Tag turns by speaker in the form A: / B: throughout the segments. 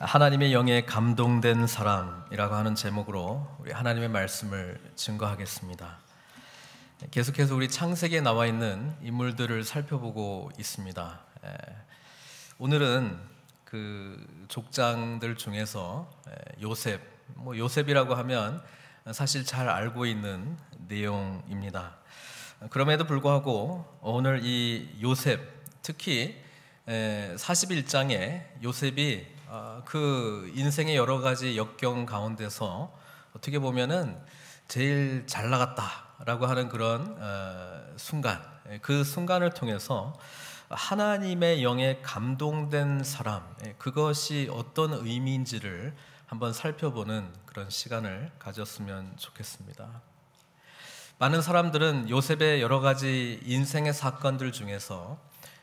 A: 하나님의 영에 감동된 사람이라고 하는 제목으로 우리 하나님의 말씀을 증거하겠습니다. 계속해서 우리 창세기에 나와 있는 인물들을 살펴보고 있습니다. 오늘은 그 족장들 중에서 요셉이라고 하면 사실 잘 알고 있는 내용입니다. 그럼에도 불구하고 오늘 이 요셉, 특히 41장에 요셉이 그 인생의 여러 가지 역경 가운데서 어떻게 보면은 제일 잘 나갔다라고 하는 그런 순간, 그 순간을 통해서 하나님의 영에 감동된 사람, 그것이 어떤 의미인지를 한번 살펴보는 그런 시간을 가졌으면 좋겠습니다. 많은 사람들은 요셉의 여러 가지 인생의 사건들 중에서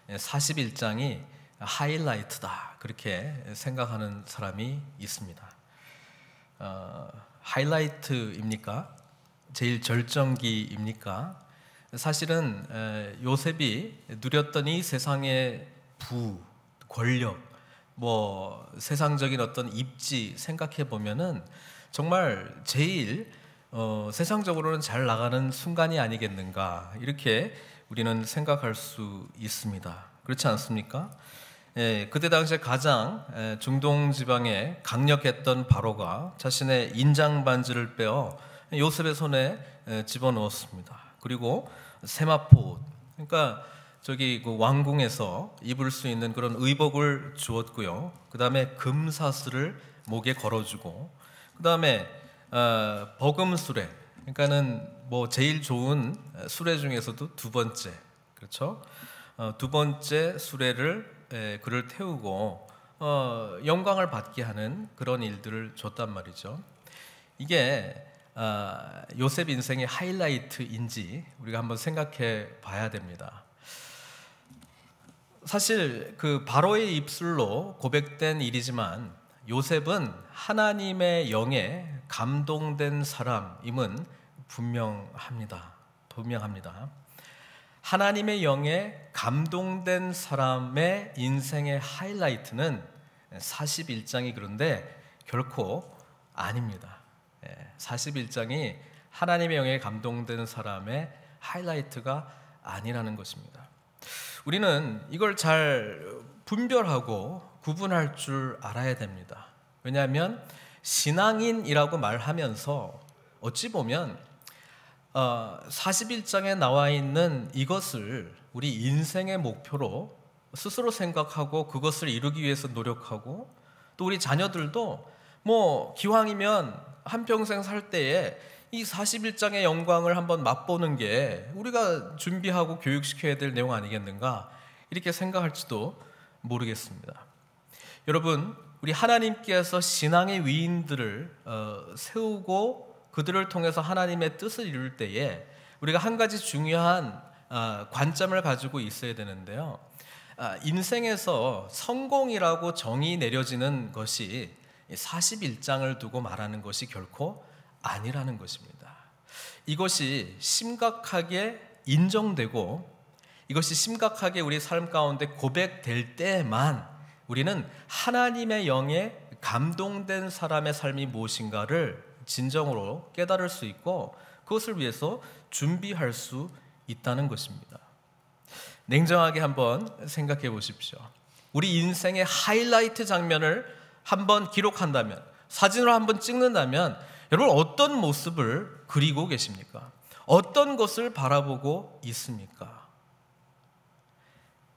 A: 41장이 하이라이트다, 그렇게 생각하는 사람이 있습니다. 하이라이트입니까? 제일 절정기입니까? 사실은 요셉이 누렸던 이 세상의 권력, 세상적인 어떤 입지 생각해 보면은 정말 제일 세상적으로는 잘 나가는 순간이 아니겠는가, 이렇게 우리는 생각할 수 있습니다. 그렇지 않습니까? 그때 당시에 가장 중동 지방에 강력했던 바로가 자신의 인장 반지를 빼어 요셉의 손에 집어넣었습니다. 그리고 세마포, 그러니까 그 왕궁에서 입을 수 있는 그런 의복을 주었고요. 그 다음에 금사슬을 목에 걸어주고, 그 다음에 버금수레, 그러니까는 제일 좋은 수레 중에서도 두 번째, 그렇죠? 두 번째 수레를 그를 태우고 영광을 받게 하는 그런 일들을 줬단 말이죠. 이게 요셉 인생의 하이라이트인지 우리가 한번 생각해 봐야 됩니다. 사실 그 바로의 입술로 고백된 일이지만 요셉은 하나님의 영에 감동된 사람임은 분명합니다. 하나님의 영에 감동된 사람의 인생의 하이라이트는 41장이 그런데 결코 아닙니다. 41장이 하나님의 영에 감동된 사람의 하이라이트가 아니라는 것입니다. 우리는 이걸 잘 분별하고 구분할 줄 알아야 됩니다. 왜냐하면 신앙인이라고 말하면서 어찌 보면 41장에 나와 있는 이것을 우리 인생의 목표로 스스로 생각하고 그것을 이루기 위해서 노력하고, 또 우리 자녀들도 기왕이면 한평생 살 때에 이 41장의 영광을 한번 맛보는 게 우리가 준비하고 교육시켜야 될 내용 아니겠는가, 이렇게 생각할지도 모르겠습니다. 여러분, 우리 하나님께서 신앙의 위인들을 세우고 그들을 통해서 하나님의 뜻을 이룰 때에 우리가 한 가지 중요한 관점을 가지고 있어야 되는데요. 인생에서 성공이라고 정의 내려지는 것이 41장을 두고 말하는 것이 결코 아니라는 것입니다. 이것이 심각하게 인정되고 이것이 심각하게 우리 삶 가운데 고백될 때만 우리는 하나님의 영에 감동된 사람의 삶이 무엇인가를 진정으로 깨달을 수 있고 그것을 위해서 준비할 수 있다는 것입니다. 냉정하게 한번 생각해 보십시오. 우리 인생의 하이라이트 장면을 한번 기록한다면, 사진으로 한번 찍는다면 여러분 어떤 모습을 그리고 계십니까? 어떤 것을 바라보고 있습니까?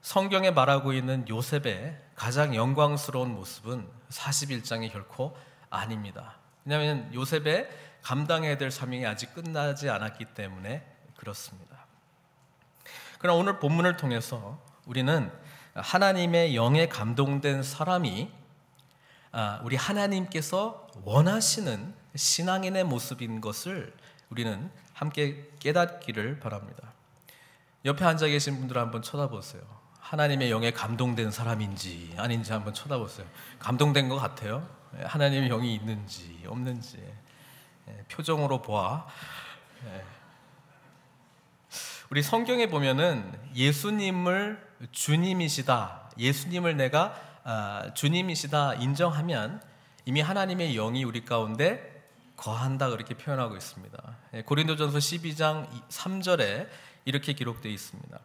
A: 성경에 말하고 있는 요셉의 가장 영광스러운 모습은 41장이 결코 아닙니다. 왜냐하면 요셉의 감당해야 될 사명이 아직 끝나지 않았기 때문에 그렇습니다. 그러나 오늘 본문을 통해서 우리는 하나님의 영에 감동된 사람이 우리 하나님께서 원하시는 신앙인의 모습인 것을 우리는 함께 깨닫기를 바랍니다. 옆에 앉아 계신 분들 한번 쳐다보세요. 하나님의 영에 감동된 사람인지 아닌지 한번 쳐다보세요. 감동된 것 같아요? 하나님의 영이 있는지 없는지 표정으로 보아. 우리 성경에 보면은 예수님을 주님이시다, 예수님을 내가 주님이시다 인정하면 이미 하나님의 영이 우리 가운데 거한다 그렇게 표현하고 있습니다. 고린도전서 12장 3절에 이렇게 기록되어 있습니다.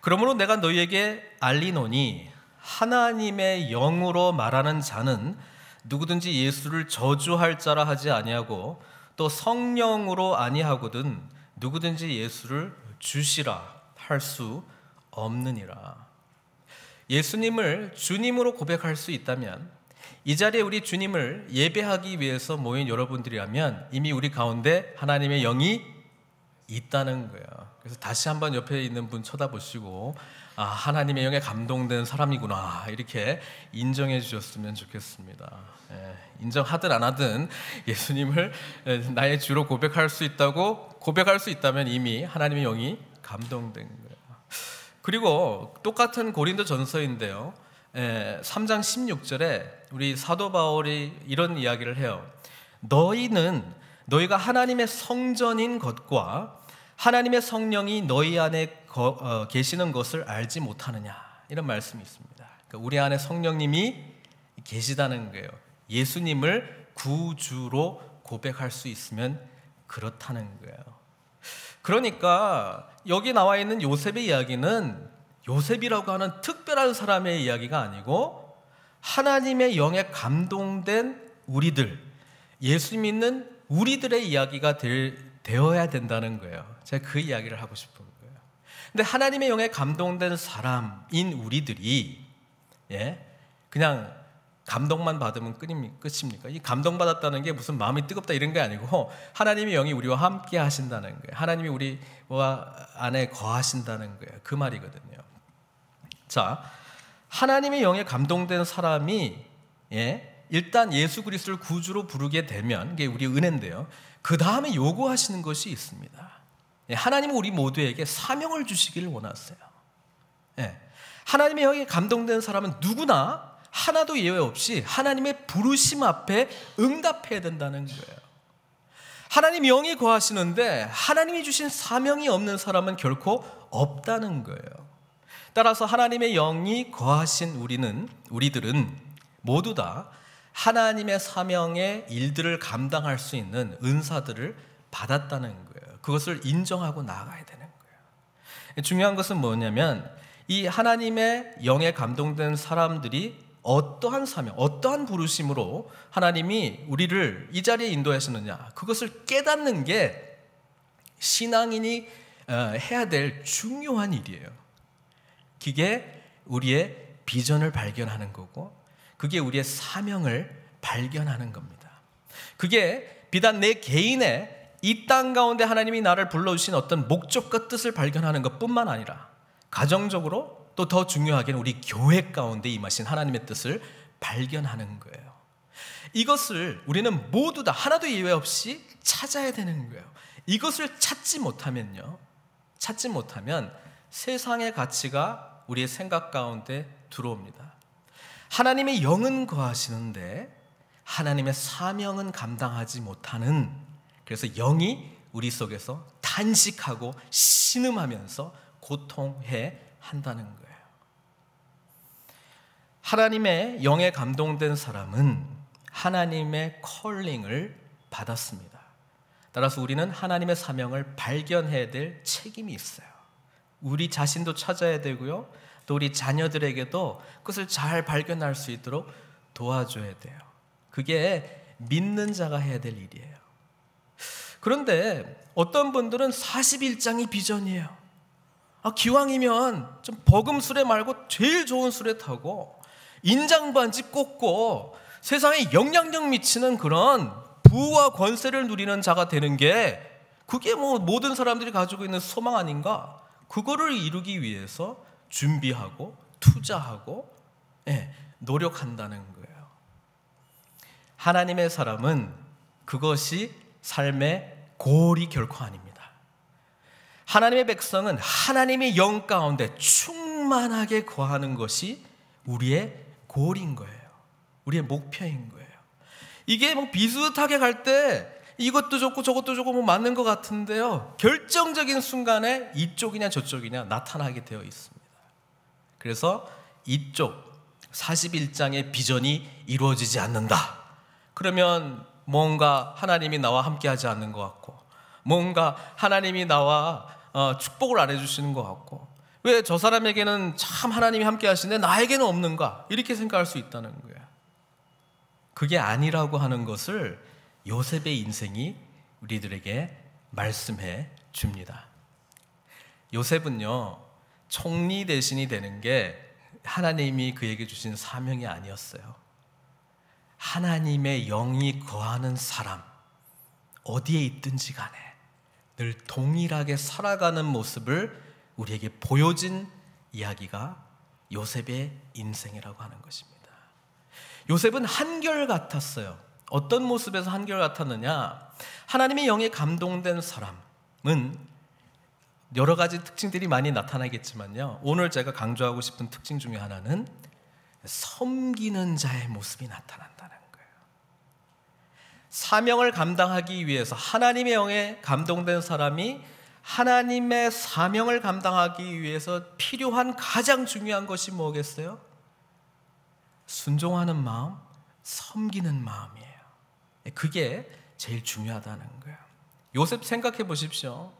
A: 그러므로 내가 너희에게 알리노니 하나님의 영으로 말하는 자는 누구든지 예수를 저주할 자라 하지 아니하고 또 성령으로 아니하거든 누구든지 예수를 주시라 할 수 없느니라. 예수님을 주님으로 고백할 수 있다면 이 자리에 우리 주님을 예배하기 위해서 모인 여러분들이라면 이미 우리 가운데 하나님의 영이 있다는 거예요. 그래서 다시 한번 옆에 있는 분 쳐다보시고 하나님의 영에 감동된 사람이구나 이렇게 인정해 주셨으면 좋겠습니다. 인정하든 안 하든 예수님을 나의 주로 고백할 수 있다면 이미 하나님의 영이 감동된 거예요. 그리고 똑같은 고린도 전서인데요, 3장 16절에 우리 사도 바울이 이런 이야기를 해요. 너희가 하나님의 성전인 것과 하나님의 성령이 너희 안에 계시는 것을 알지 못하느냐, 이런 말씀이 있습니다. 그러니까 우리 안에 성령님이 계시다는 거예요. 예수님을 구주로 고백할 수 있으면 그렇다는 거예요. 그러니까 여기 나와 있는 요셉의 이야기는 요셉이라고 하는 특별한 사람의 이야기가 아니고 하나님의 영에 감동된 우리들, 예수 믿는 우리들의 이야기가 되어야 된다는 거예요. 제가 그 이야기를 하고 싶은 거예요. 근데 하나님의 영에 감동된 사람인 우리들이 그냥 감동만 받으면 끝입니까? 이 감동받았다는 게 무슨 마음이 뜨겁다 이런 게 아니고 하나님의 영이 우리와 함께 하신다는 거예요. 하나님이 우리와 안에 거하신다는 거예요. 그 말이거든요. 자, 하나님의 영에 감동된 사람이 일단 예수 그리스도를 구주로 부르게 되면 이게 우리 은혜인데요. 그 다음에 요구하시는 것이 있습니다. 하나님은 우리 모두에게 사명을 주시기를 원하세요. 하나님의 영에 감동된 사람은 누구나 하나도 예외 없이 하나님의 부르심 앞에 응답해야 된다는 거예요. 하나님 영이 거하시는데 하나님이 주신 사명이 없는 사람은 결코 없다는 거예요. 따라서 하나님의 영이 거하신 우리들은 모두 다 하나님의 사명의 일들을 감당할 수 있는 은사들을 받았다는 거예요. 그것을 인정하고 나아가야 되는 거예요. 중요한 것은 뭐냐면 이 하나님의 영에 감동된 사람들이 어떠한 사명, 어떠한 부르심으로 하나님이 우리를 이 자리에 인도하시느냐, 그것을 깨닫는 게 신앙인이 해야 될 중요한 일이에요. 그게 우리의 비전을 발견하는 거고 그게 우리의 사명을 발견하는 겁니다. 그게 비단 내 개인의 이 땅 가운데 하나님이 나를 불러주신 어떤 목적과 뜻을 발견하는 것뿐만 아니라 가정적으로 또 더 중요하게는 우리 교회 가운데 임하신 하나님의 뜻을 발견하는 거예요. 이것을 우리는 모두 다 하나도 예외 없이 찾아야 되는 거예요. 이것을 찾지 못하면 세상의 가치가 우리의 생각 가운데 들어옵니다. 하나님의 영은 거하시는데 하나님의 사명은 감당하지 못하는, 그래서 영이 우리 속에서 탄식하고 신음하면서 고통해 한다는 거예요. 하나님의 영에 감동된 사람은 하나님의 컬링을 받았습니다. 따라서 우리는 하나님의 사명을 발견해야 될 책임이 있어요. 우리 자신도 찾아야 되고요, 또 우리 자녀들에게도 그것을 잘 발견할 수 있도록 도와줘야 돼요. 그게 믿는 자가 해야 될 일이에요. 그런데 어떤 분들은 41장이 비전이에요. 기왕이면 좀 버금 수레 말고 제일 좋은 수레 타고 인장반지 꽂고 세상에 영향력 미치는 그런 부와 권세를 누리는 자가 되는 게 그게 뭐 모든 사람들이 가지고 있는 소망 아닌가? 그거를 이루기 위해서 준비하고 투자하고 노력한다는 거예요. 하나님의 사람은 그것이 삶의 골이 결코 아닙니다. 하나님의 백성은 하나님의 영 가운데 충만하게 거하는 것이 우리의 골인 거예요. 우리의 목표인 거예요. 이게 뭐 비슷하게 갈 때 이것도 좋고 저것도 좋고 뭐 맞는 것 같은데요, 결정적인 순간에 이쪽이냐 저쪽이냐 나타나게 되어 있습니다. 그래서 이쪽 41장의 비전이 이루어지지 않는다. 그러면 뭔가 하나님이 나와 함께 하지 않는 것 같고, 뭔가 하나님이 나와 축복을 안 해주시는 것 같고, 왜 저 사람에게는 참 하나님이 함께 하시는데 나에게는 없는가, 이렇게 생각할 수 있다는 거예요. 그게 아니라고 하는 것을 요셉의 인생이 우리들에게 말씀해 줍니다. 요셉은요, 총리 대신이 되는 게 하나님이 그에게 주신 사명이 아니었어요. 하나님의 영이 거하는 사람, 어디에 있든지 간에 늘 동일하게 살아가는 모습을 우리에게 보여진 이야기가 요셉의 인생이라고 하는 것입니다. 요셉은 한결같았어요. 어떤 모습에서 한결같았느냐? 하나님의 영에 감동된 사람은 여러 가지 특징들이 많이 나타나겠지만요, 오늘 제가 강조하고 싶은 특징 중에 하나는 섬기는 자의 모습이 나타난다는 거예요. 사명을 감당하기 위해서 하나님의 영에 감동된 사람이 하나님의 사명을 감당하기 위해서 필요한 가장 중요한 것이 뭐겠어요? 순종하는 마음, 섬기는 마음이에요. 그게 제일 중요하다는 거예요. 요셉 생각해 보십시오.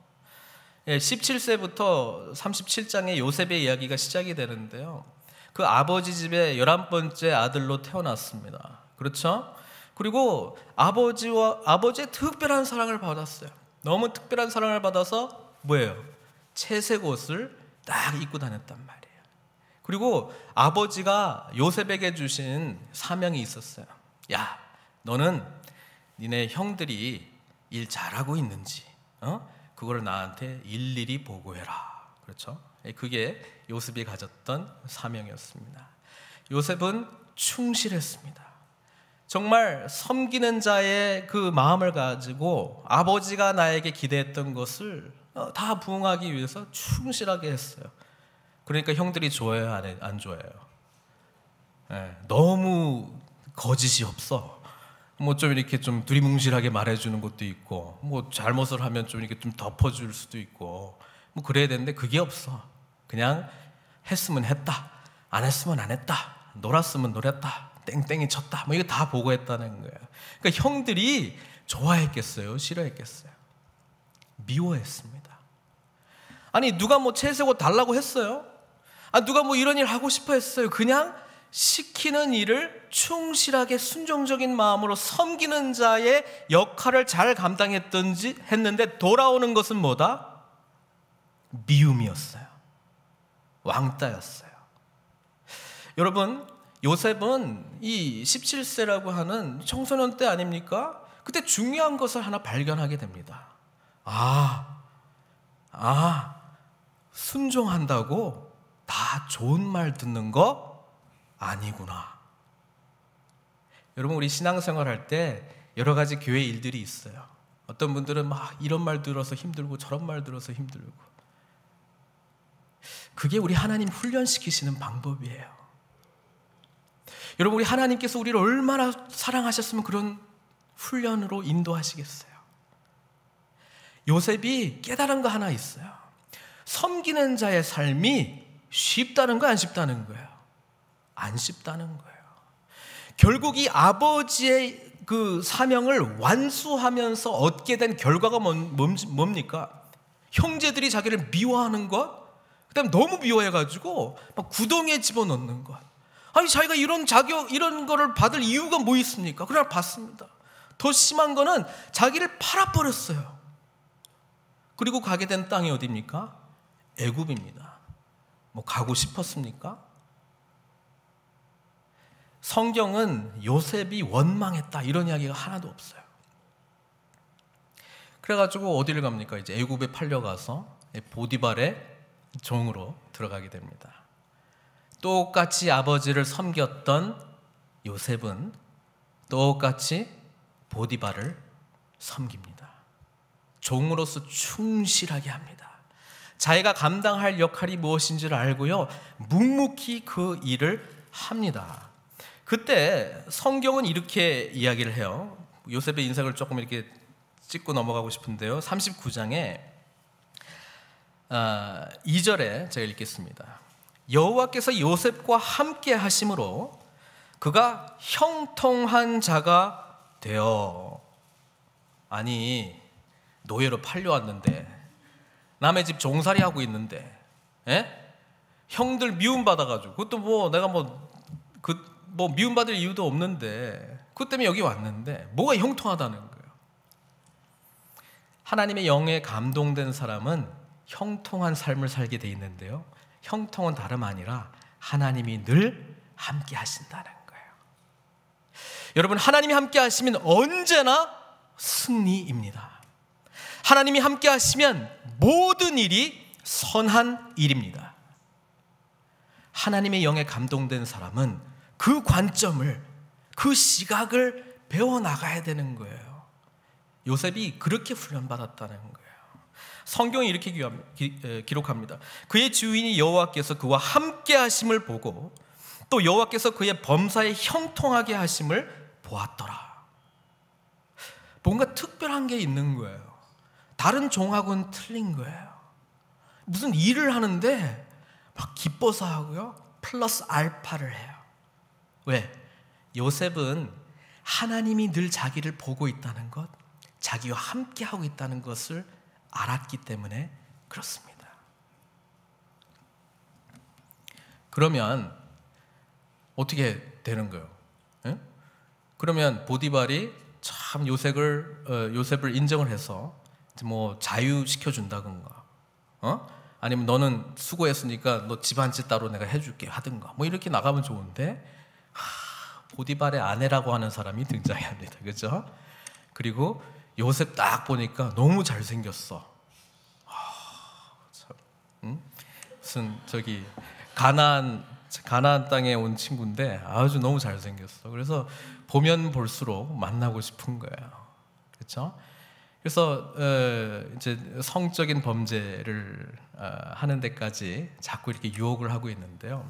A: 17세부터 37장의 요셉의 이야기가 시작이 되는데요, 그 아버지 집에 11번째 아들로 태어났습니다. 그렇죠? 그리고 아버지의 특별한 사랑을 받았어요. 너무 특별한 사랑을 받아서 뭐예요? 채색 옷을 딱 입고 다녔단 말이에요. 그리고 아버지가 요셉에게 주신 사명이 있었어요. 야, 너는 니네 형들이 일 잘하고 있는지 그걸 나한테 일일이 보고해라. 그렇죠? 그게 요셉이 가졌던 사명이었습니다. 요셉은 충실했습니다. 정말 섬기는 자의 그 마음을 가지고 아버지가 나에게 기대했던 것을 다 부응하기 위해서 충실하게 했어요. 그러니까 형들이 좋아해요, 안 좋아해요? 너무 거짓이 없어. 뭐 좀 이렇게 좀 두리뭉실하게 말해주는 것도 있고, 뭐 잘못을 하면 좀 이렇게 좀 덮어줄 수도 있고, 뭐 그래야 되는데 그게 없어. 그냥 했으면 했다, 안 했으면 안 했다, 놀았으면 놀았다, 땡땡이 쳤다, 뭐 이거 다 보고했다는 거예요. 그러니까 형들이 좋아했겠어요, 싫어했겠어요? 미워했습니다. 아니 누가 뭐 채색옷 달라고 했어요? 누가 뭐 이런 일 하고 싶어 했어요? 그냥 시키는 일을 충실하게 순종적인 마음으로 섬기는 자의 역할을 잘 했는데 돌아오는 것은 뭐다? 미움이었어요. 왕따였어요. 여러분, 요셉은 이 17세라고 하는 청소년 때 아닙니까? 그때 중요한 것을 하나 발견하게 됩니다. 순종한다고 다 좋은 말 듣는 거 아니구나. 여러분, 우리 신앙생활 할 때 여러 가지 교회 일들이 있어요. 어떤 분들은 막 이런 말 들어서 힘들고 저런 말 들어서 힘들고, 그게 우리 하나님 훈련시키시는 방법이에요. 여러분, 우리 하나님께서 우리를 얼마나 사랑하셨으면 그런 훈련으로 인도하시겠어요. 요셉이 깨달은 거 하나 있어요. 섬기는 자의 삶이 쉽다는 거, 안 쉽다는 거예요? 안 쉽다는 거예요. 결국 이 아버지의 그 사명을 완수하면서 얻게 된 결과가 뭡니까? 형제들이 자기를 미워하는 것, 그다음에 너무 미워해가지고 막 구덩이에 집어넣는 것. 아니 자기가 이런 거를 받을 이유가 뭐 있습니까? 그러나 받습니다. 더 심한 거는 자기를 팔아버렸어요. 그리고 가게 된 땅이 어디입니까? 애굽입니다. 뭐 가고 싶었습니까? 성경은 요셉이 원망했다 이런 이야기가 하나도 없어요. 그래가지고 어디를 갑니까? 이제 애굽에 팔려가서 보디발의 종으로 들어가게 됩니다. 똑같이 아버지를 섬겼던 요셉은 똑같이 보디발을 섬깁니다. 종으로서 충실하게 합니다. 자기가 감당할 역할이 무엇인지를 알고요, 묵묵히 그 일을 합니다. 그때 성경은 이렇게 이야기를 해요. 요셉의 인생을 조금 이렇게 짚고 넘어가고 싶은데요, 39장에 2절에 제가 읽겠습니다. 여호와께서 요셉과 함께 하심으로 그가 형통한 자가 되어. 아니, 노예로 팔려왔는데, 남의 집 종살이 하고 있는데, 형들 미움받아가지고, 그것도 뭐 내가 미움받을 이유도 없는데 그것 때문에 여기 왔는데 뭐가 형통하다는 거예요. 하나님의 영에 감동된 사람은 형통한 삶을 살게 돼 있는데요, 형통은 다름 아니라 하나님이 늘 함께 하신다는 거예요. 여러분, 하나님이 함께 하시면 언제나 승리입니다. 하나님이 함께 하시면 모든 일이 선한 일입니다. 하나님의 영에 감동된 사람은 그 관점을, 그 시각을 배워나가야 되는 거예요. 요셉이 그렇게 훈련받았다는 거예요. 성경이 이렇게 기록합니다. 그의 주인이 여호와께서 그와 함께 하심을 보고 또 여호와께서 그의 범사에 형통하게 하심을 보았더라. 뭔가 특별한 게 있는 거예요. 다른 종하고는 틀린 거예요. 무슨 일을 하는데 막 기뻐서 하고요, 플러스 알파를 해요. 왜? 요셉은 하나님이 늘 자기를 보고 있다는 것, 자기와 함께 하고 있다는 것을 알았기 때문에 그렇습니다. 그러면 어떻게 되는 거예요? 그러면 보디발이 참 요셉을 인정을 해서 뭐 자유시켜 준다든가, 아니면 너는 수고했으니까 너 집 한 채 따로 내가 해줄게 하든가, 뭐 이렇게 나가면 좋은데, 보디발의 아내라고 하는 사람이 등장합니다. 그렇죠? 그리고 요셉 딱 보니까 너무 잘생겼어. 무슨 저기 가나안 땅에 온 친구인데 아주 너무 잘생겼어. 그래서 보면 볼수록 만나고 싶은 거예요. 그렇죠? 그래서 이제 성적인 범죄를 하는 데까지 자꾸 이렇게 유혹을 하고 있는데요,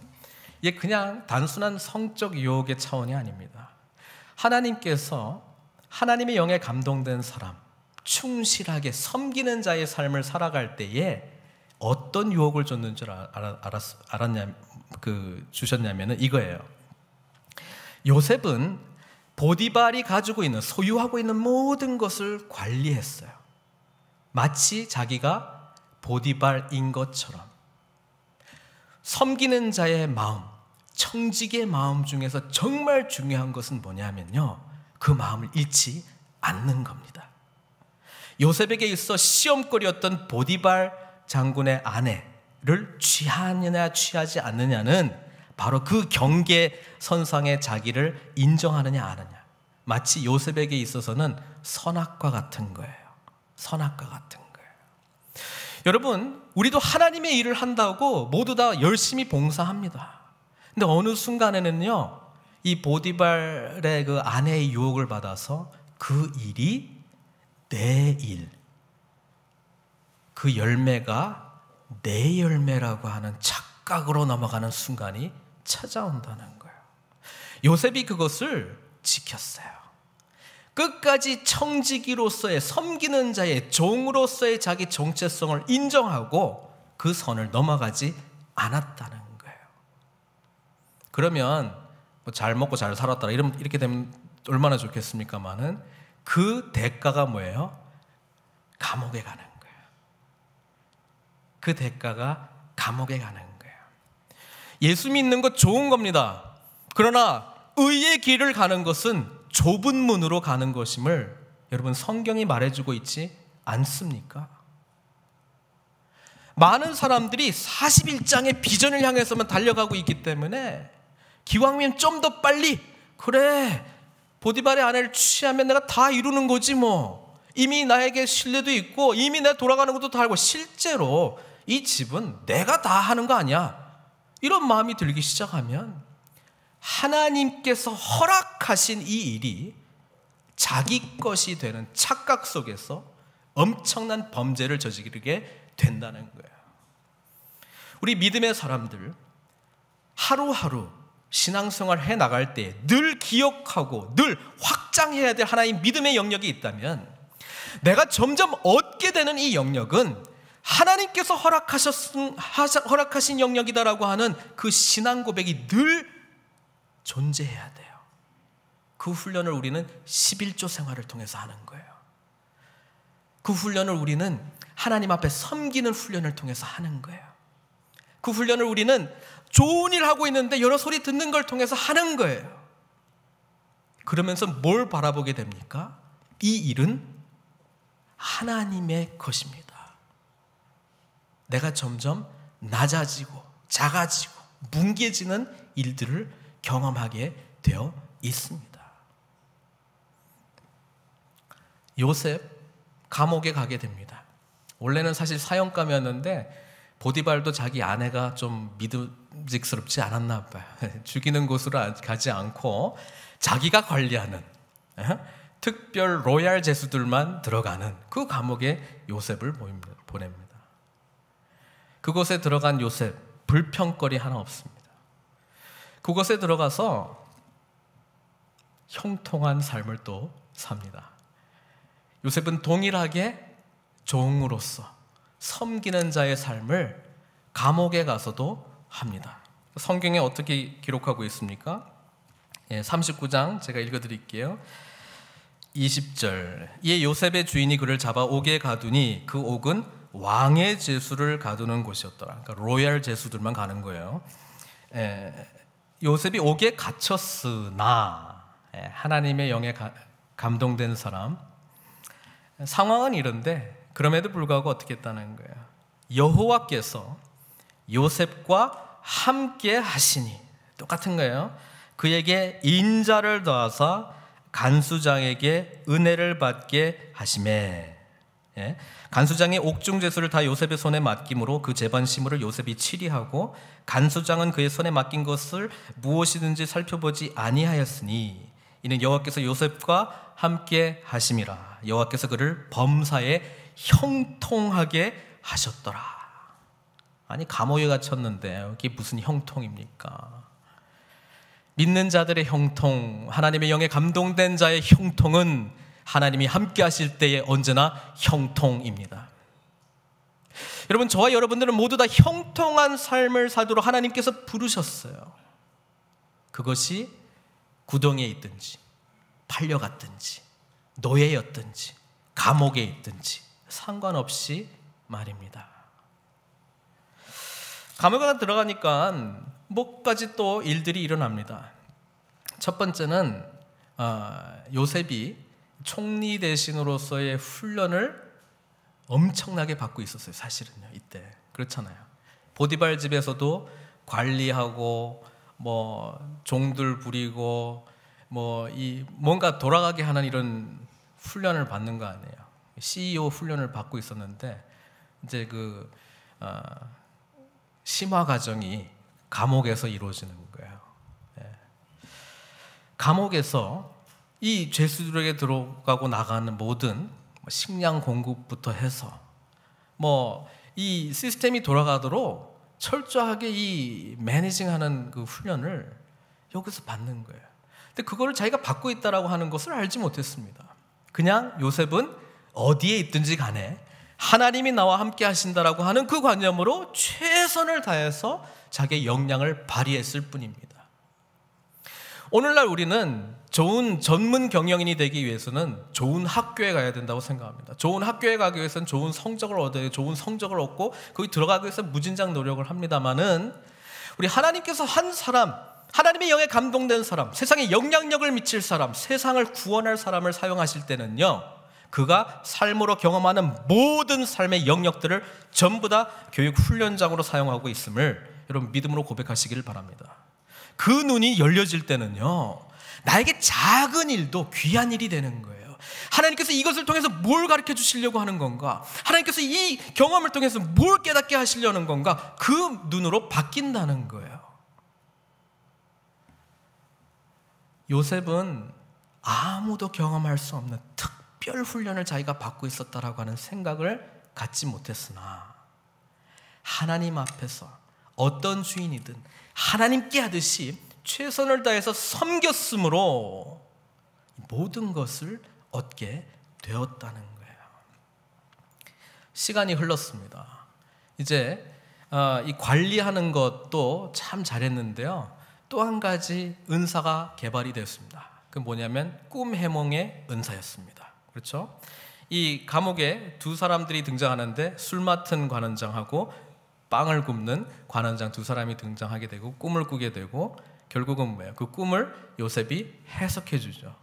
A: 이게 그냥 단순한 성적 유혹의 차원이 아닙니다. 하나님께서 하나님의 영에 감동된 사람, 충실하게 섬기는 자의 삶을 살아갈 때에 어떤 유혹을 줬는 줄 주셨냐면은 이거예요. 요셉은 보디발이 가지고 있는, 소유하고 있는 모든 것을 관리했어요. 마치 자기가 보디발인 것처럼. 섬기는 자의 마음, 청직의 마음 중에서 정말 중요한 것은 뭐냐면요, 그 마음을 잃지 않는 겁니다. 요셉에게 있어 시험거리였던 보디발 장군의 아내를 취하느냐 취하지 않느냐는 바로 그 경계선상에 자기를 인정하느냐 안 하느냐. 마치 요셉에게 있어서는 선악과 같은 거예요. 선악과 같은 거예요. 여러분, 우리도 하나님의 일을 한다고 모두 다 열심히 봉사합니다. 근데 어느 순간에는요, 이 보디발의 그 아내의 유혹을 받아서 그 일이 내 일, 그 열매가 내 열매라고 하는 착각으로 넘어가는 순간이 찾아온다는 거예요. 요셉이 그것을 지켰어요. 끝까지 청지기로서의, 섬기는 자의 종으로서의 자기 정체성을 인정하고 그 선을 넘어가지 않았다는 거예요. 그러면 뭐 잘 먹고 잘 살았다 이렇게 되면 얼마나 좋겠습니까마는 그 대가가 뭐예요? 감옥에 가는 거예요. 그 대가가 감옥에 가는 거예요. 예수 믿는 것 좋은 겁니다. 그러나 의의 길을 가는 것은 좁은 문으로 가는 것임을 여러분 성경이 말해주고 있지 않습니까? 많은 사람들이 41장의 비전을 향해서만 달려가고 있기 때문에 기왕이면 좀 더 빨리, 그래 보디발의 아내를 취하면 내가 다 이루는 거지 뭐, 이미 나에게 신뢰도 있고 이미 내가 돌아가는 것도 다 알고 실제로 이 집은 내가 다 하는 거 아니야, 이런 마음이 들기 시작하면 하나님께서 허락하신 이 일이 자기 것이 되는 착각 속에서 엄청난 범죄를 저지르게 된다는 거예요. 우리 믿음의 사람들 하루하루 신앙생활 해 나갈 때 늘 기억하고 늘 확장해야 될 하나의 믿음의 영역이 있다면, 내가 점점 얻게 되는 이 영역은 하나님께서 허락하신 영역이다라고 하는 그 신앙 고백이 늘 존재해야 돼요. 그 훈련을 우리는 11조 생활을 통해서 하는 거예요. 그 훈련을 우리는 하나님 앞에 섬기는 훈련을 통해서 하는 거예요. 그 훈련을 우리는 좋은 일 하고 있는데 여러 소리 듣는 걸 통해서 하는 거예요. 그러면서 뭘 바라보게 됩니까? 이 일은 하나님의 것입니다. 내가 점점 낮아지고 작아지고 뭉개지는 일들을 경험하게 되어 있습니다. 요셉 감옥에 가게 됩니다. 원래는 사실 사형감이었는데 보디발도 자기 아내가 좀 믿음직스럽지 않았나 봐요. 죽이는 곳으로 가지 않고 자기가 관리하는 특별 로얄 죄수들만 들어가는 그 감옥에 요셉을 보냅니다. 그곳에 들어간 요셉, 불평거리 하나 없습니다. 그곳에 들어가서 형통한 삶을 또 삽니다. 요셉은 동일하게 종으로서 섬기는 자의 삶을 감옥에 가서도 합니다. 성경에 어떻게 기록하고 있습니까? 39장 제가 읽어드릴게요. 20절. 이에 요셉의 주인이 그를 잡아 옥에 가두니 그 옥은 왕의 제수를 가두는 곳이었더라. 그러니까 로얄 제수들만 가는 거예요. 요셉이 옥에 갇혔으나 하나님의 영에 감동된 사람, 상황은 이런데 그럼에도 불구하고 어떻게 했다는 거예요? 여호와께서 요셉과 함께 하시니, 똑같은 거예요. 그에게 인자를 더하사 간수장에게 은혜를 받게 하시매. 간수장의 옥중제수를 다 요셉의 손에 맡김으로 그 재반 시물을 요셉이 치리하고 간수장은 그의 손에 맡긴 것을 무엇이든지 살펴보지 아니하였으니 이는 여호와께서 요셉과 함께 하심이라. 여호와께서 그를 범사에 형통하게 하셨더라. 아니 감옥에 갇혔는데 이게 무슨 형통입니까? 믿는 자들의 형통, 하나님의 영에 감동된 자의 형통은 하나님이 함께 하실 때에 언제나 형통입니다. 여러분, 저와 여러분들은 모두 다 형통한 삶을 살도록 하나님께서 부르셨어요. 그것이 구덩이에 있든지 팔려갔든지 노예였든지 감옥에 있든지 상관없이 말입니다. 감옥에 들어가니까 몇 가지 또 일들이 일어납니다. 첫 번째는 요셉이 총리 대신으로서의 훈련을 엄청나게 받고 있었어요. 사실은요, 이때 그렇잖아요. 보디발 집에서도 관리하고 뭐 종들 부리고 뭐 이 뭔가 돌아가게 하는 이런 훈련을 받는 거 아니에요. CEO 훈련을 받고 있었는데 이제 그 심화 과정이 감옥에서 이루어지는 거예요. 감옥에서 이 죄수들에게 들어가고 나가는 모든 식량 공급부터 해서 뭐 이 시스템이 돌아가도록 철저하게 이 매니징하는 그 훈련을 여기서 받는 거예요. 근데 그거를 자기가 받고 있다라고 하는 것을 알지 못했습니다. 그냥 요셉은 어디에 있든지 간에 하나님이 나와 함께 하신다라고 하는 그 관념으로 최선을 다해서 자기의 역량을 발휘했을 뿐입니다. 오늘날 우리는 좋은 전문 경영인이 되기 위해서는 좋은 학교에 가야 된다고 생각합니다. 좋은 학교에 가기 위해서는 좋은 성적을 얻어야 좋은 성적을 얻고 거기 들어가기 위해서 무진장 노력을 합니다만은 우리 하나님께서 한 사람, 하나님의 영에 감동된 사람, 세상에 영향력을 미칠 사람, 세상을 구원할 사람을 사용하실 때는요, 그가 삶으로 경험하는 모든 삶의 영역들을 전부 다 교육 훈련장으로 사용하고 있음을 여러분 믿음으로 고백하시기를 바랍니다. 그 눈이 열려질 때는요, 나에게 작은 일도 귀한 일이 되는 거예요. 하나님께서 이것을 통해서 뭘 가르쳐 주시려고 하는 건가? 하나님께서 이 경험을 통해서 뭘 깨닫게 하시려는 건가? 그 눈으로 바뀐다는 거예요. 요셉은 아무도 경험할 수 없는 특별 훈련을 자기가 받고 있었다라고 하는 생각을 갖지 못했으나 하나님 앞에서 어떤 주인이든 하나님께 하듯이 최선을 다해서 섬겼으므로 모든 것을 얻게 되었다는 거예요. 시간이 흘렀습니다. 이제 이 관리하는 것도 참 잘했는데요. 또 한 가지 은사가 개발이 되었습니다. 그 뭐냐면 꿈 해몽의 은사였습니다. 그렇죠? 이 감옥에 두 사람들이 등장하는데 술 맡은 관원장하고 빵을 굽는 관원장 두 사람이 등장하게 되고 꿈을 꾸게 되고 결국은 뭐예요? 그 꿈을 요셉이 해석해 주죠.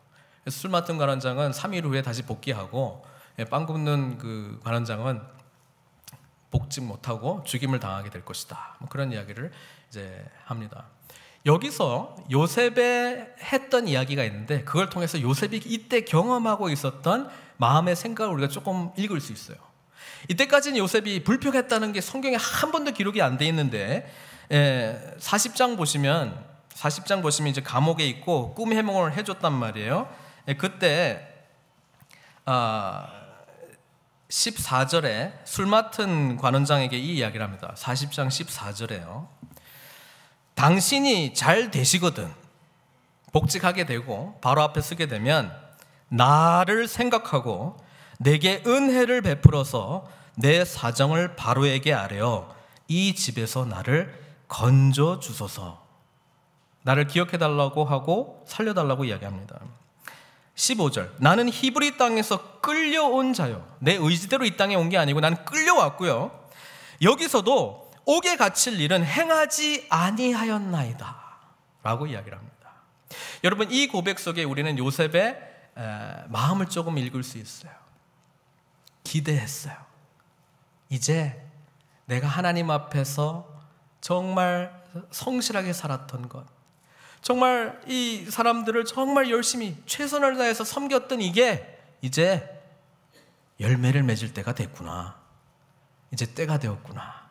A: 술 맡은 관원장은 3일 후에 다시 복귀하고 빵 굽는 그 관원장은 복직 못하고 죽임을 당하게 될 것이다. 뭐 그런 이야기를 이제 합니다. 여기서 요셉의 했던 이야기가 있는데 그걸 통해서 요셉이 이때 경험하고 있었던 마음의 생각을 우리가 조금 읽을 수 있어요. 이때까지는 요셉이 불평했다는 게 성경에 한 번도 기록이 안 돼 있는데 40장 보시면 이제 감옥에 있고 꿈 해몽을 해줬단 말이에요. 그때 14절에 술 맡은 관원장에게 이 이야기를 합니다. 40장 14절에요. 당신이 잘 되시거든 복직하게 되고 바로 앞에 서게 되면 나를 생각하고 내게 은혜를 베풀어서 내 사정을 바로에게 아뢰어 이 집에서 나를 건져 주소서. 나를 기억해 달라고 하고 살려달라고 이야기합니다. 15절 나는 히브리 땅에서 끌려온 자요. 내 의지대로 이 땅에 온 게 아니고 난 끌려왔고요. 여기서도 옥에 갇힐 일은 행하지 아니하였나이다 라고 이야기를 합니다. 여러분 이 고백 속에 우리는 요셉의 마음을 조금 읽을 수 있어요. 기대했어요. 이제 내가 하나님 앞에서 정말 성실하게 살았던 것, 정말 이 사람들을 정말 열심히 최선을 다해서 섬겼던 이게 이제 열매를 맺을 때가 됐구나. 이제 때가 되었구나.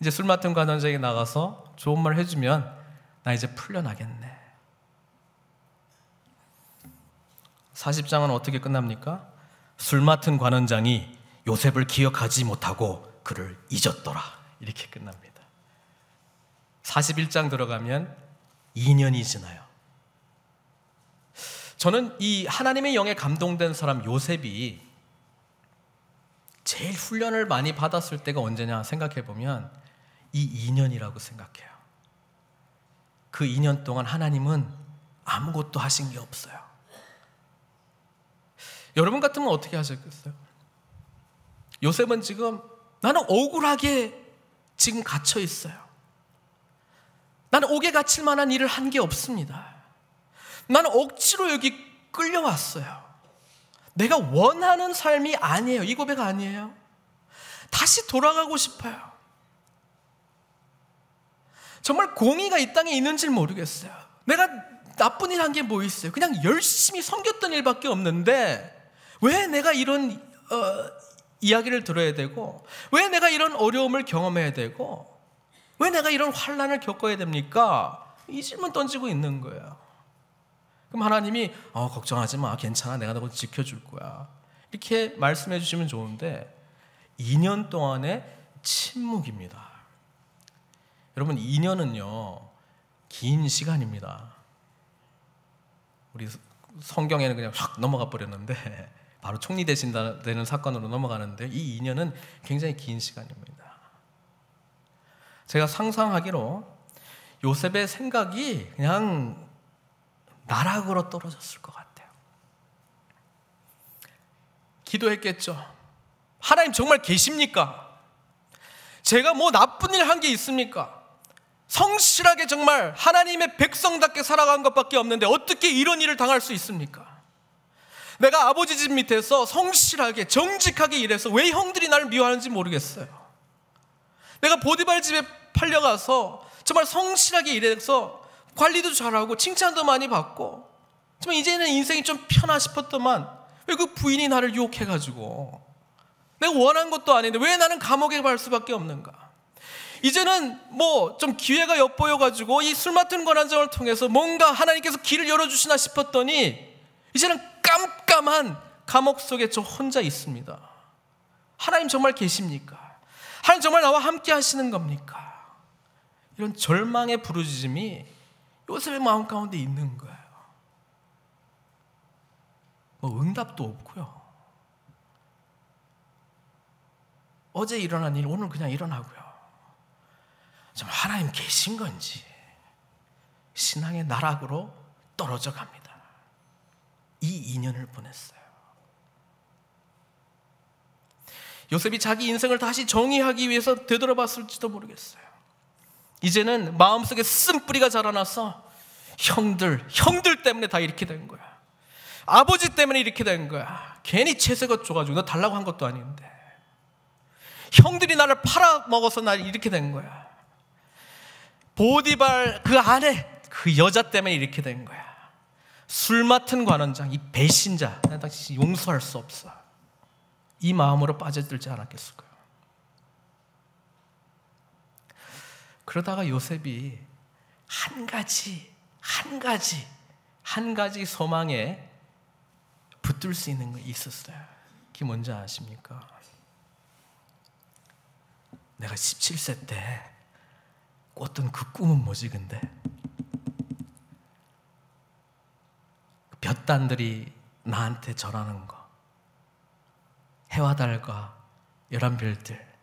A: 이제 술 맡은 관원장이 나가서 좋은 말 해주면 나 이제 풀려나겠네. 40장은 어떻게 끝납니까? 술 맡은 관원장이 요셉을 기억하지 못하고 그를 잊었더라. 이렇게 끝납니다. 41장 들어가면 2년이 지나요. 저는 이 하나님의 영에 감동된 사람 요셉이 제일 훈련을 많이 받았을 때가 언제냐 생각해 보면 이 2년이라고 생각해요. 그 2년 동안 하나님은 아무것도 하신 게 없어요. 여러분 같으면 어떻게 하셨겠어요? 요셉은 지금 나는 억울하게 지금 갇혀 있어요. 나는 옥에 갇힐 만한 일을 한 게 없습니다. 나는 억지로 여기 끌려왔어요. 내가 원하는 삶이 아니에요. 이 고백 아니에요. 다시 돌아가고 싶어요. 정말 공의가 이 땅에 있는지 모르겠어요. 내가 나쁜 일 한 게 뭐 있어요? 그냥 열심히 섬겼던 일밖에 없는데 왜 내가 이런 이야기를 들어야 되고 왜 내가 이런 어려움을 경험해야 되고 왜 내가 이런 환난을 겪어야 됩니까? 이 질문 던지고 있는 거예요. 그럼 하나님이 걱정하지 마. 괜찮아. 내가 너 지켜줄 거야. 이렇게 말씀해 주시면 좋은데 2년 동안의 침묵입니다. 여러분 2년은요 긴 시간입니다. 우리 성경에는 그냥 확 넘어가 버렸는데 바로 총리 되신다는 사건으로 넘어가는데 이 2년은 굉장히 긴 시간입니다. 제가 상상하기로 요셉의 생각이 그냥 나락으로 떨어졌을 것 같아요. 기도했겠죠. 하나님 정말 계십니까? 제가 뭐 나쁜 일 한 게 있습니까? 성실하게 정말 하나님의 백성답게 살아간 것밖에 없는데 어떻게 이런 일을 당할 수 있습니까? 내가 아버지 집 밑에서 성실하게 정직하게 일해서 왜 형들이 나를 미워하는지 모르겠어요. 내가 보디발 집에 팔려가서 정말 성실하게 일해서 관리도 잘하고 칭찬도 많이 받고 정말 이제는 인생이 좀 편하 싶었더만 왜 그 부인이 나를 유혹해가지고 내가 원한 것도 아닌데 왜 나는 감옥에 갈 수밖에 없는가? 이제는 뭐 좀 기회가 엿보여가지고 이 술 맡은 관원장을 통해서 뭔가 하나님께서 길을 열어주시나 싶었더니 이제는 깜깜한 감옥 속에 저 혼자 있습니다. 하나님 정말 계십니까? 하나님 정말 나와 함께 하시는 겁니까? 이런 절망의 부르짖음이 요셉의 마음 가운데 있는 거예요. 뭐 응답도 없고요. 어제 일어난 일 오늘 그냥 일어나고요. 좀 하나님 계신 건지 신앙의 나락으로 떨어져 갑니다. 이 2년을 보냈어요. 요셉이 자기 인생을 다시 정의하기 위해서 되돌아봤을지도 모르겠어요. 이제는 마음속에 쓴뿌리가 자라나서 형들 때문에 다 이렇게 된 거야. 아버지 때문에 이렇게 된 거야. 괜히 채색옷 줘가지고 너 달라고 한 것도 아닌데. 형들이 나를 팔아먹어서 날 이렇게 된 거야. 보디발 그 아내, 그 여자 때문에 이렇게 된 거야. 술 맡은 관원장, 이 배신자, 나 당신 용서할 수 없어. 이 마음으로 빠져들지 않았겠을까요? 그러다가 요셉이 한 가지 소망에 붙들 수 있는 게 있었어요. 그게 뭔지 아십니까? 내가 17세 때 꿨던 그 꿈은 뭐지 근데? 볕단들이 나한테 절하는 거, 해와 달과 열한 별들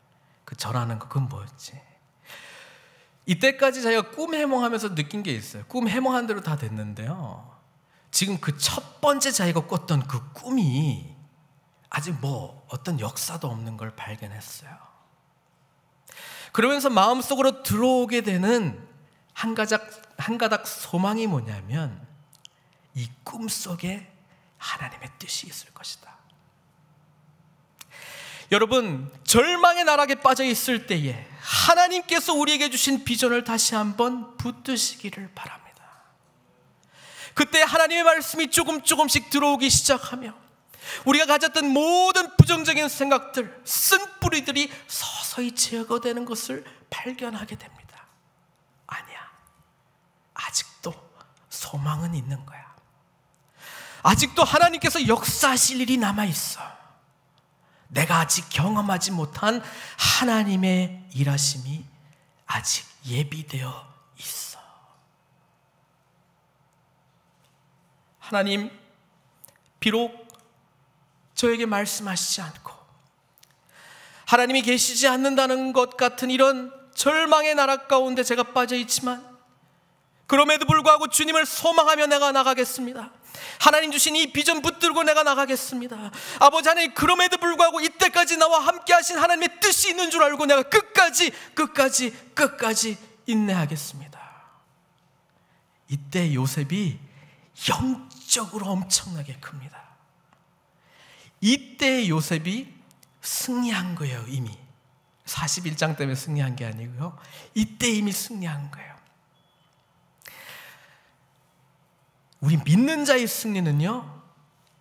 A: 그 절하는 거, 그건 뭐였지? 이때까지 자기가 꿈 해몽하면서 느낀 게 있어요. 꿈 해몽한 대로 다 됐는데요, 지금 그 첫 번째 자기가 꿨던 그 꿈이 아직 뭐 어떤 역사도 없는 걸 발견했어요. 그러면서 마음속으로 들어오게 되는 한 가닥 소망이 뭐냐면 이 꿈 속에 하나님의 뜻이 있을 것이다. 여러분, 절망의 나락에 빠져 있을 때에 하나님께서 우리에게 주신 비전을 다시 한번 붙드시기를 바랍니다. 그때 하나님의 말씀이 조금씩 들어오기 시작하며 우리가 가졌던 모든 부정적인 생각들, 쓴뿌리들이 서서히 제거되는 것을 발견하게 됩니다. 아니야, 아직도 소망은 있는 거야. 아직도 하나님께서 역사하실 일이 남아있어. 내가 아직 경험하지 못한 하나님의 일하심이 아직 예비되어 있어. 하나님, 비록 저에게 말씀하시지 않고 하나님이 계시지 않는다는 것 같은 이런 절망의 나락 가운데 제가 빠져 있지만, 그럼에도 불구하고 주님을 소망하며 내가 나가겠습니다. 하나님 주신 이 비전 붙들고 내가 나가겠습니다. 아버지 하나님, 그럼에도 불구하고 이때까지 나와 함께 하신 하나님의 뜻이 있는 줄 알고 내가 끝까지 인내하겠습니다. 이때 요셉이 영적으로 엄청나게 큽니다. 이때 요셉이 승리한 거예요. 이미 41장 때문에 승리한 게 아니고요, 이때 이미 승리한 거예요. 우리 믿는 자의 승리는요,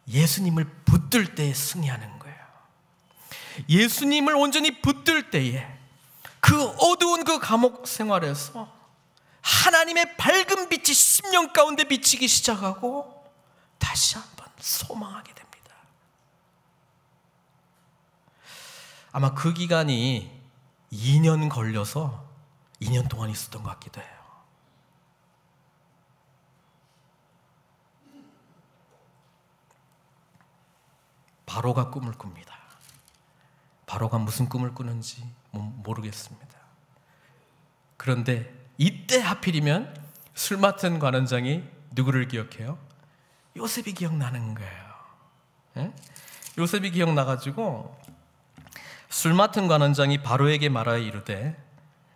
A: 예수님을 붙들 때에 승리하는 거예요. 예수님을 온전히 붙들 때에 그 어두운 그 감옥 생활에서 하나님의 밝은 빛이 심령 가운데 비치기 시작하고 다시 한번 소망하게 됩니다. 아마 그 기간이 2년 걸려서 2년 동안 있었던 것 같기도 해요. 바로가 꿈을 꿉니다. 바로가 무슨 꿈을 꾸는지 모르겠습니다. 그런데 이때 하필이면 술 맡은 관원장이 누구를 기억해요? 요셉이 기억나는 거예요. 예? 요셉이 기억나가지고 술 맡은 관원장이 바로에게 말하여 이르되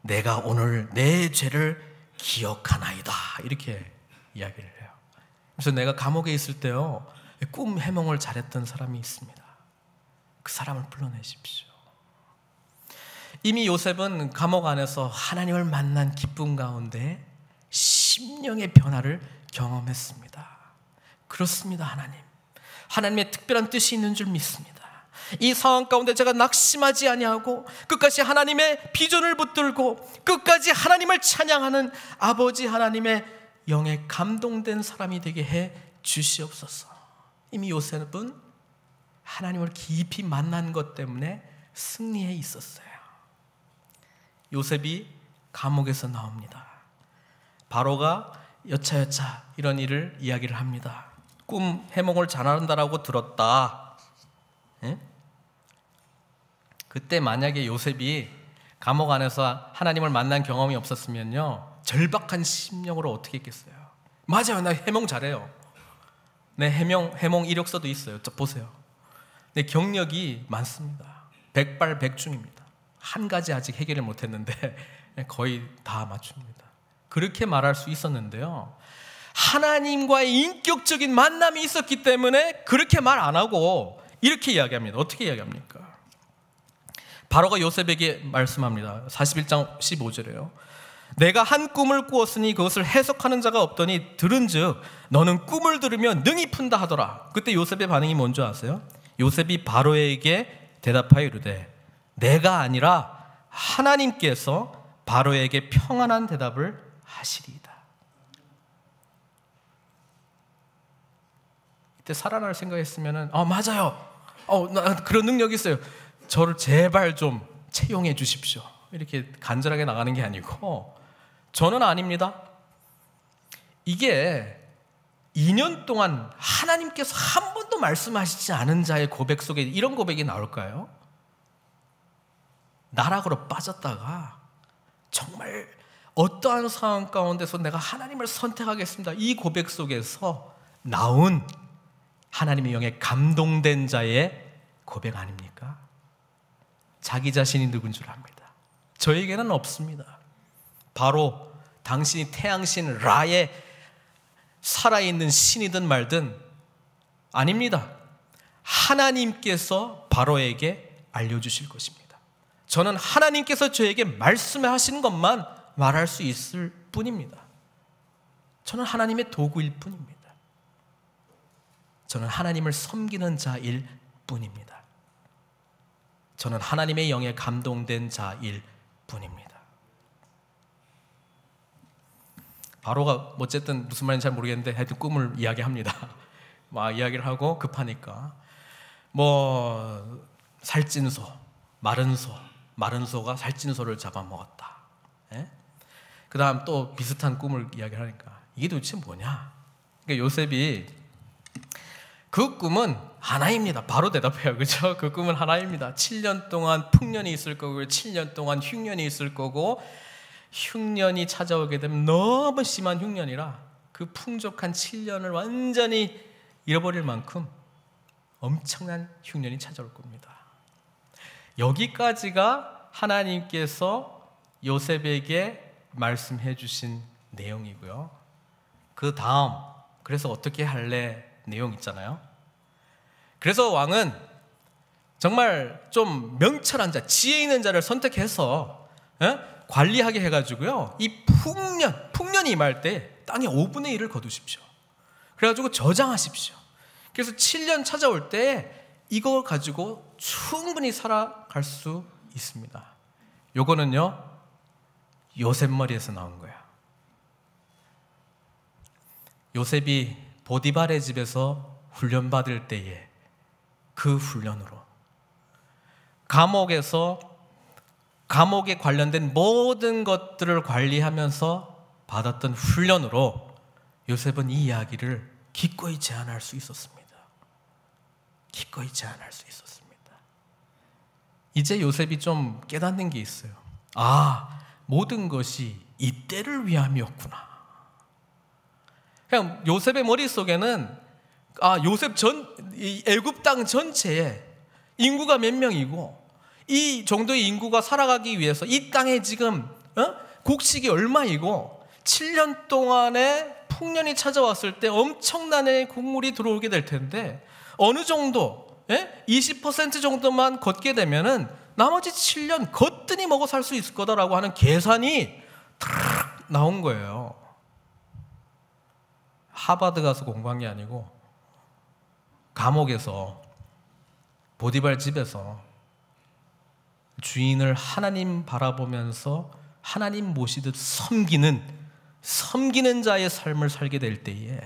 A: 내가 오늘 내 죄를 기억하나이다, 이렇게 이야기를 해요. 그래서 내가 감옥에 있을 때요, 꿈 해몽을 잘했던 사람이 있습니다. 그 사람을 불러내십시오. 이미 요셉은 감옥 안에서 하나님을 만난 기쁨 가운데 심령의 변화를 경험했습니다. 그렇습니다. 하나님의 특별한 뜻이 있는 줄 믿습니다. 이 상황 가운데 제가 낙심하지 아니하고 끝까지 하나님의 비전을 붙들고 끝까지 하나님을 찬양하는 아버지 하나님의 영에 감동된 사람이 되게 해 주시옵소서. 이미 요셉은 하나님을 깊이 만난 것 때문에 승리해 있었어요. 요셉이 감옥에서 나옵니다. 바로가 여차여차 이런 일을 이야기를 합니다. 꿈 해몽을 잘한다라고 들었다. 예? 그때 만약에 요셉이 감옥 안에서 하나님을 만난 경험이 없었으면요, 절박한 심령으로 어떻게 했겠어요? 맞아요, 나 해몽 잘해요. 내 해몽 이력서도 있어요. 보세요. 내 경력이 많습니다. 백발백중입니다. 한 가지 아직 해결을 못했는데 거의 다 맞춥니다. 그렇게 말할 수 있었는데요, 하나님과의 인격적인 만남이 있었기 때문에 그렇게 말 안 하고 이렇게 이야기합니다. 어떻게 이야기합니까? 바로가 요셉에게 말씀합니다. 41장 15절에요. 내가 한 꿈을 꾸었으니 그것을 해석하는 자가 없더니 들은즉 너는 꿈을 들으면 능히 푼다 하더라. 그때 요셉의 반응이 뭔지 아세요? 요셉이 바로에게 대답하여 이르되 내가 아니라 하나님께서 바로에게 평안한 대답을 하시리이다. 이때 살아날 생각했으면은 맞아요. 나 그런 능력이 있어요. 저를 제발 좀 채용해 주십시오. 이렇게 간절하게 나가는 게 아니고, 저는 아닙니다. 이게 2년 동안 하나님께서 한 번도 말씀하시지 않은 자의 고백 속에 이런 고백이 나올까요? 나락으로 빠졌다가 정말 어떠한 상황 가운데서 내가 하나님을 선택하겠습니다, 이 고백 속에서 나온 하나님의 영에 감동된 자의 고백 아닙니까? 자기 자신이 누군 줄 압니다. 저에게는 없습니다. 바로 당신이 태양신 라의 살아있는 신이든 말든 아닙니다. 하나님께서 바로에게 알려주실 것입니다. 저는 하나님께서 저에게 말씀하신 것만 말할 수 있을 뿐입니다. 저는 하나님의 도구일 뿐입니다. 저는 하나님을 섬기는 자일 뿐입니다. 저는 하나님의 영에 감동된 자일 뿐입니다. 바로가 어쨌든 무슨 말인지 잘 모르겠는데 하여튼 꿈을 이야기합니다. 막 이야기를 하고 급하니까 살찐소, 마른 소가 살찐소를 잡아먹었다. 그 다음 또 비슷한 꿈을 이야기하니까 이게 도대체 뭐냐? 그러니까 요셉이 그 꿈은 하나입니다. 바로 대답해요. 그렇죠? 그 꿈은 하나입니다. 7년 동안 풍년이 있을 거고 7년 동안 흉년이 있을 거고, 흉년이 찾아오게 되면 너무 심한 흉년이라 그 풍족한 7년을 완전히 잃어버릴 만큼 엄청난 흉년이 찾아올 겁니다. 여기까지가 하나님께서 요셉에게 말씀해 주신 내용이고요. 그 다음 그래서 어떻게 할래 내용 있잖아요. 그래서 왕은 정말 좀 명철한 자, 지혜 있는 자를 선택해서 관리하게 해가지고요, 이 풍년이 임할 때 땅의 5분의 1을 거두십시오. 그래가지고 저장하십시오. 그래서 7년 찾아올 때 이거 가지고 충분히 살아갈 수 있습니다. 요거는요, 요셉 머리에서 나온 거야. 요셉이 보디발의 집에서 훈련받을 때에 그 훈련으로, 감옥에 관련된 모든 것들을 관리하면서 받았던 훈련으로 요셉은 이 이야기를 기꺼이 제안할 수 있었습니다. 기꺼이 제안할 수 있었습니다. 이제 요셉이 좀 깨닫는 게 있어요. 모든 것이 이때를 위함이었구나. 그냥 요셉의 머릿속에는 요셉 애굽 땅 전체에 인구가 몇 명이고 이 정도의 인구가 살아가기 위해서 이 땅에 지금 곡식이 얼마이고 7년 동안에 풍년이 찾아왔을 때 엄청난 곡물이 들어오게 될 텐데 어느 정도 20% 정도만 걷게 되면은 나머지 7년 거뜬히 먹어 살 수 있을 거다라고 하는 계산이 탁 나온 거예요. 하버드 가서 공부한 게 아니고 감옥에서 보디발 집에서 주인을 하나님 바라보면서 하나님 모시듯 섬기는 자의 삶을 살게 될 때에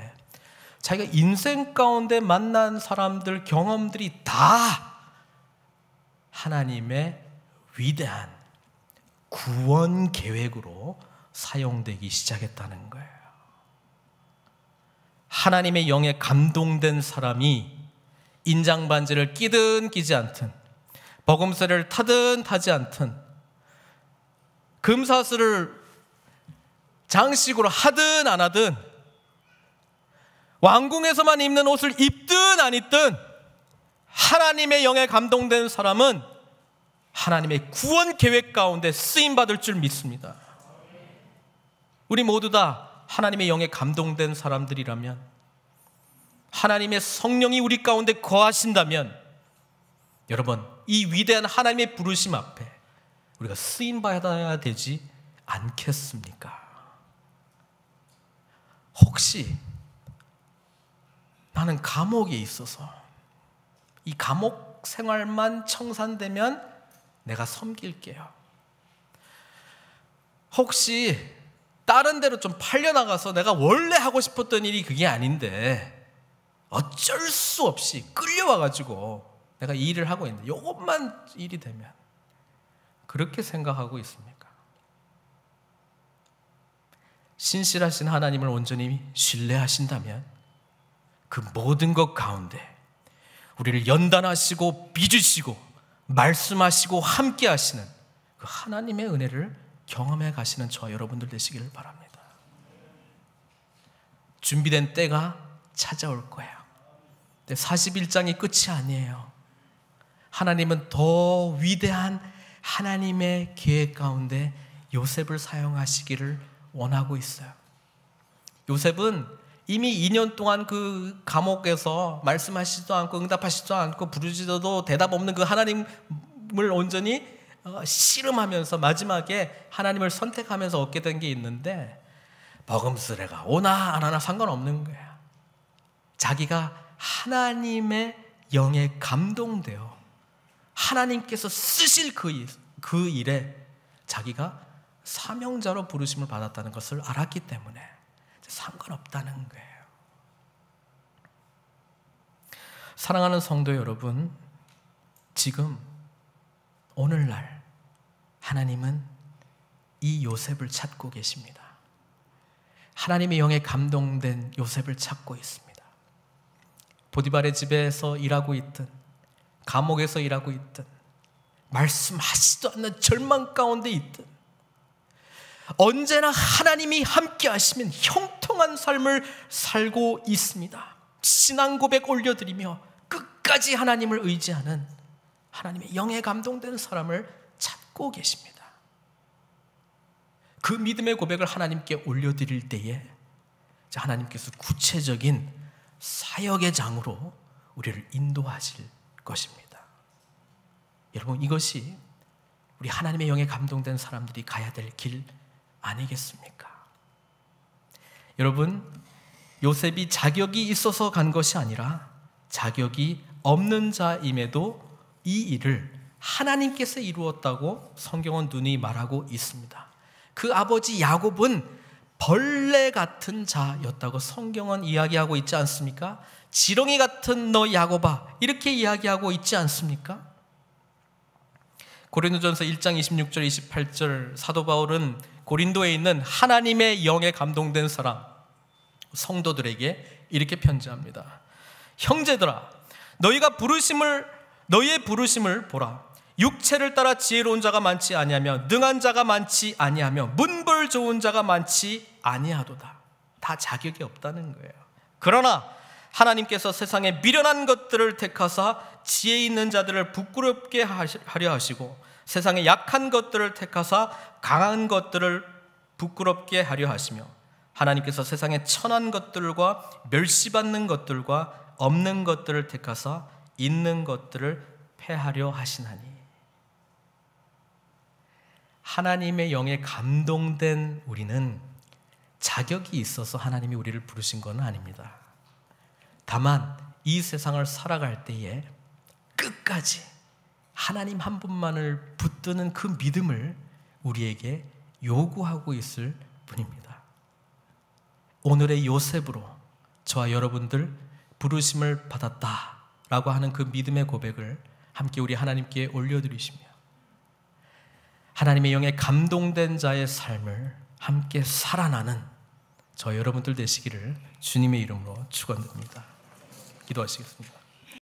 A: 자기가 인생 가운데 만난 사람들, 경험들이 다 하나님의 위대한 구원 계획으로 사용되기 시작했다는 거예요. 하나님의 영에 감동된 사람이 인장반지를 끼든 끼지 않든, 버금쇠를 타든 타지 않든, 금사슬을 장식으로 하든 안 하든, 왕궁에서만 입는 옷을 입든 안 입든, 하나님의 영에 감동된 사람은 하나님의 구원 계획 가운데 쓰임받을 줄 믿습니다. 우리 모두 다 하나님의 영에 감동된 사람들이라면, 하나님의 성령이 우리 가운데 거하신다면, 여러분, 이 위대한 하나님의 부르심 앞에 우리가 쓰임받아야 되지 않겠습니까? 혹시 나는 감옥에 있어서 이 감옥 생활만 청산되면 내가 섬길게요. 혹시 다른 데로 좀 팔려나가서 내가 원래 하고 싶었던 일이 그게 아닌데 어쩔 수 없이 끌려와가지고 내가 이 일을 하고 있는데 이것만 일이 되면, 그렇게 생각하고 있습니까? 신실하신 하나님을 온전히 신뢰하신다면 그 모든 것 가운데 우리를 연단하시고 빚으시고 말씀하시고 함께 하시는 그 하나님의 은혜를 경험해 가시는 저와 여러분들 되시기를 바랍니다. 준비된 때가 찾아올 거예요. 41장이 끝이 아니에요. 하나님은 더 위대한 하나님의 계획 가운데 요셉을 사용하시기를 원하고 있어요. 요셉은 이미 2년 동안 그 감옥에서 말씀하시지도 않고 응답하시지도 않고 부르짖어도 대답 없는 그 하나님을 온전히 씨름하면서 마지막에 하나님을 선택하면서 얻게 된 게 있는데, 버금스레가 오나 안 하나 상관없는 거예요. 자기가 하나님의 영에 감동되어 하나님께서 쓰실 그 일에 자기가 사명자로 부르심을 받았다는 것을 알았기 때문에 상관없다는 거예요. 사랑하는 성도 여러분, 지금 오늘날 하나님은 이 요셉을 찾고 계십니다. 하나님의 영에 감동된 요셉을 찾고 있습니다. 보디발의 집에서 일하고 있든 감옥에서 일하고 있든 말씀하시지도 않는 절망 가운데 있든 언제나 하나님이 함께 하시면 형통한 삶을 살고 있습니다. 신앙 고백 올려드리며 끝까지 하나님을 의지하는 하나님의 영에 감동된 사람을 찾고 계십니다. 그 믿음의 고백을 하나님께 올려드릴 때에 하나님께서 구체적인 사역의 장으로 우리를 인도하실 것입니다. 여러분, 이것이 우리 하나님의 영에 감동된 사람들이 가야 될 길 아니겠습니까? 여러분, 요셉이 자격이 있어서 간 것이 아니라 자격이 없는 자임에도 이 일을 하나님께서 이루었다고 성경은 눈이 말하고 있습니다. 그 아버지 야곱은 벌레 같은 자였다고 성경은 이야기하고 있지 않습니까? 지렁이 같은 너 야곱아, 이렇게 이야기하고 있지 않습니까? 고린도전서 1장 26절 28절 사도 바울은 고린도에 있는 하나님의 영에 감동된 사람 성도들에게 이렇게 편지합니다. 형제들아, 너희의 부르심을 보라. 육체를 따라 지혜로운 자가 많지 아니하며 능한 자가 많지 아니하며 문벌 좋은 자가 많지 아니하도다. 다 자격이 없다는 거예요. 그러나 하나님께서 세상에 미련한 것들을 택하사 지혜 있는 자들을 부끄럽게 하려 하시고 세상에 약한 것들을 택하사 강한 것들을 부끄럽게 하려 하시며 하나님께서 세상에 천한 것들과 멸시받는 것들과 없는 것들을 택하사 있는 것들을 패하려 하시나니. 하나님의 영에 감동된 우리는 자격이 있어서 하나님이 우리를 부르신 건 아닙니다. 다만 이 세상을 살아갈 때에 끝까지 하나님 한 분만을 붙드는 그 믿음을 우리에게 요구하고 있을 뿐입니다. 오늘의 요셉으로 저와 여러분들 부르심을 받았다라고 하는 그 믿음의 고백을 함께 우리 하나님께 올려드리시며 하나님의 영에 감동된 자의 삶을 함께 살아나는 저 여러분들 되시기를 주님의 이름으로 축원드립니다. 기도하시겠습니다.